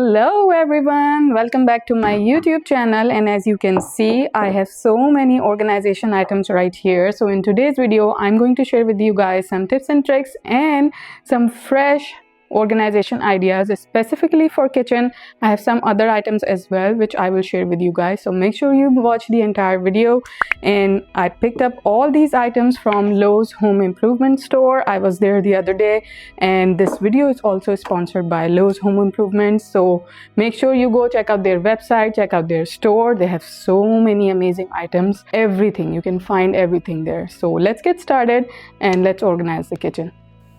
Hello everyone, welcome back to my YouTube channel, and as you can see I have so many organization items right here. So in today's video I'm going to share with you guys some tips and tricks and some fresh organization ideas specifically for kitchen. I have some other items as well which I will share with you guys, so make sure you watch the entire video. And I picked up all these items from Lowe's home improvement store. I was there the other day, and this video is also sponsored by Lowe's home improvement, so make sure you go check out their website, check out their store. They have so many amazing items, everything, you can find everything there. So let's get started and let's organize the kitchen.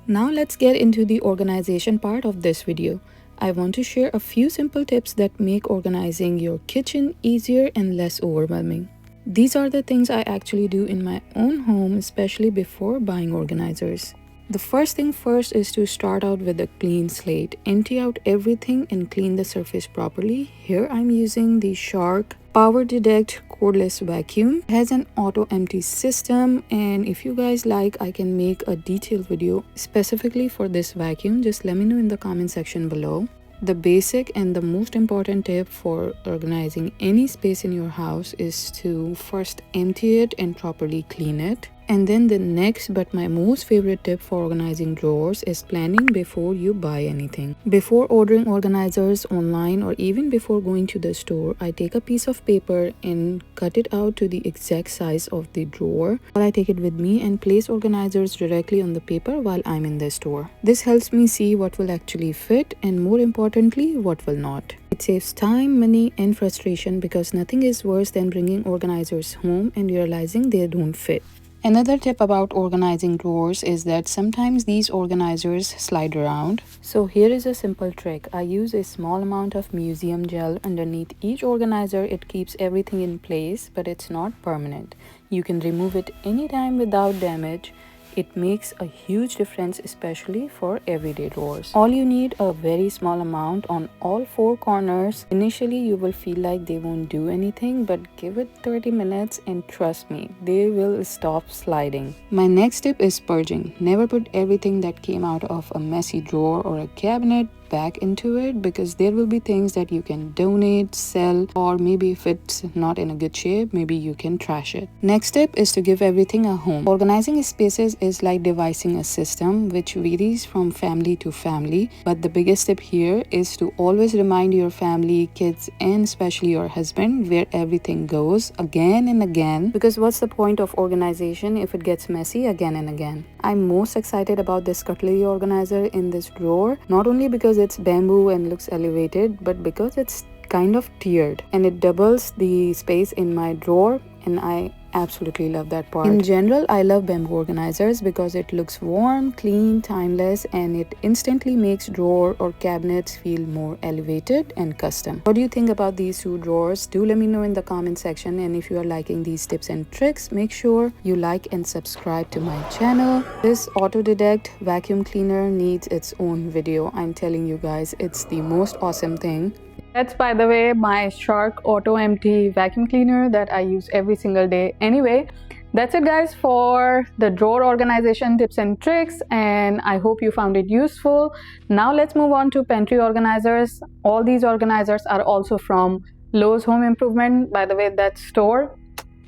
Now let's get into the organization part of this video. I want to share a few simple tips that make organizing your kitchen easier and less overwhelming. These are the things I actually do in my own home, especially before buying organizers. The first thing first is to start out with a clean slate. Empty out everything and clean the surface properly. Here I'm using the Shark Power Detect cordless vacuum. It has an auto empty system, and if you guys like, I can make a detailed video specifically for this vacuum. Just let me know in the comment section below. The basic and the most important tip for organizing any space in your house is to first empty it and properly clean it. And then the next but my most favorite tip for organizing drawers is planning before you buy anything. Before ordering organizers online or even before going to the store, I take a piece of paper and cut it out to the exact size of the drawer. I take it with me and place organizers directly on the paper while I'm in the store. This helps me see what will actually fit and, more importantly, what will not. It saves time, money, and frustration, because nothing is worse than bringing organizers home and realizing they don't fit. Another tip about organizing drawers is that sometimes these organizers slide around. So here is a simple trick. I use a small amount of museum gel underneath each organizer. It keeps everything in place, but it's not permanent. You can remove it anytime without damage. It makes a huge difference, especially for everyday drawers. All you need a very small amount on all four corners. Initially, you will feel like they won't do anything, but give it 30 minutes and trust me, they will stop sliding. My next tip is purging. Never put everything that came out of a messy drawer or a cabinet back into it, because there will be things that you can donate, sell, or maybe if it's not in a good shape, maybe you can trash it. Next tip is to give everything a home. Organizing spaces is like devising a system which varies from family to family, but the biggest tip here is to always remind your family, kids, and especially your husband where everything goes again and again, because what's the point of organization if it gets messy again and again? I'm most excited about this cutlery organizer in this drawer, not only because it's bamboo and looks elevated, but because it's kind of tiered and it doubles the space in my drawer, and I absolutely love that part. In general, I love bamboo organizers because it looks warm, clean, timeless, and it instantly makes drawer or cabinets feel more elevated and custom. What do you think about these two drawers? Do let me know in the comment section, and if you are liking these tips and tricks, make sure you like and subscribe to my channel. This auto detect vacuum cleaner needs its own video. I'm telling you guys, it's the most awesome thing. That's, by the way, my Shark Auto Empty vacuum cleaner that I use every single day. Anyway, that's it guys for the drawer organization tips and tricks, and I hope you found it useful. Now let's move on to pantry organizers. All these organizers are also from Lowe's Home Improvement. By the way, that store,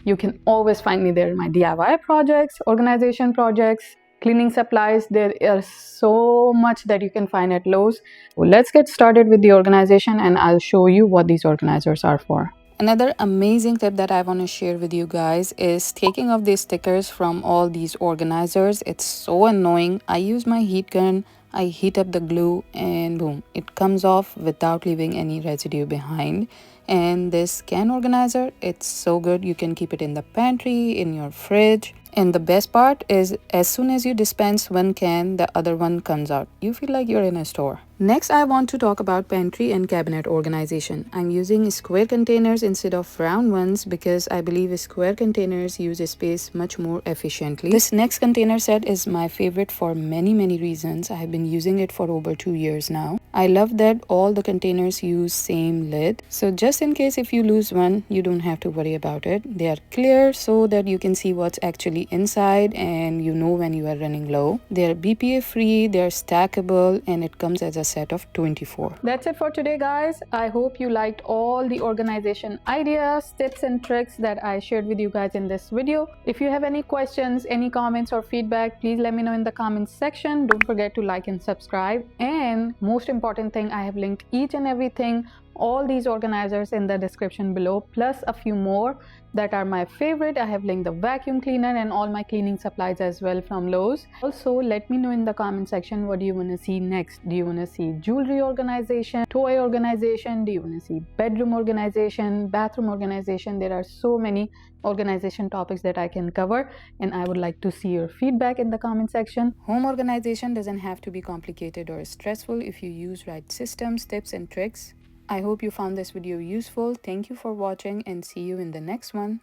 you can always find me there. My DIY projects, organization projects, cleaning supplies, there is so much that you can find at Lowe's. So let's get started with the organization and I'll show you what these organizers are for. Another amazing tip that I want to share with you guys is taking off these stickers from all these organizers. It's so annoying. I use my heat gun, I heat up the glue, and boom, it comes off without leaving any residue behind. And this can organizer, it's so good. You can keep it in the pantry, in your fridge. And the best part is, as soon as you dispense one can, the other one comes out. You feel like you're in a store. Next, I want to talk about pantry and cabinet organization. I'm using square containers instead of round ones because I believe square containers use space much more efficiently. This next container set is my favorite for many reasons. I have been using it for over 2 years now. I love that all the containers use same lid. So just in case if you lose one, you don't have to worry about it. They are clear so that you can see what's actually inside and you know when you are running low. They are BPA free, they are stackable, and it comes as a a set of 24. That's it for today, guys. I hope you liked all the organization ideas, tips and tricks that I shared with you guys in this video. If you have any questions, any comments or feedback, please let me know in the comments section. Don't forget to like and subscribe. And most important thing, I have linked each and everything, all these organizers in the description below, plus a few more that are my favorite. I have linked the vacuum cleaner and all my cleaning supplies as well from Lowe's. Also, let me know in the comment section, what do you want to see next? Do you want to see jewelry organization, toy organization? Do you want to see bedroom organization, bathroom organization? There are so many organization topics that I can cover, and I would like to see your feedback in the comment section. Home organization doesn't have to be complicated or stressful if you use right systems, tips and tricks. I hope you found this video useful. Thank you for watching and see you in the next one.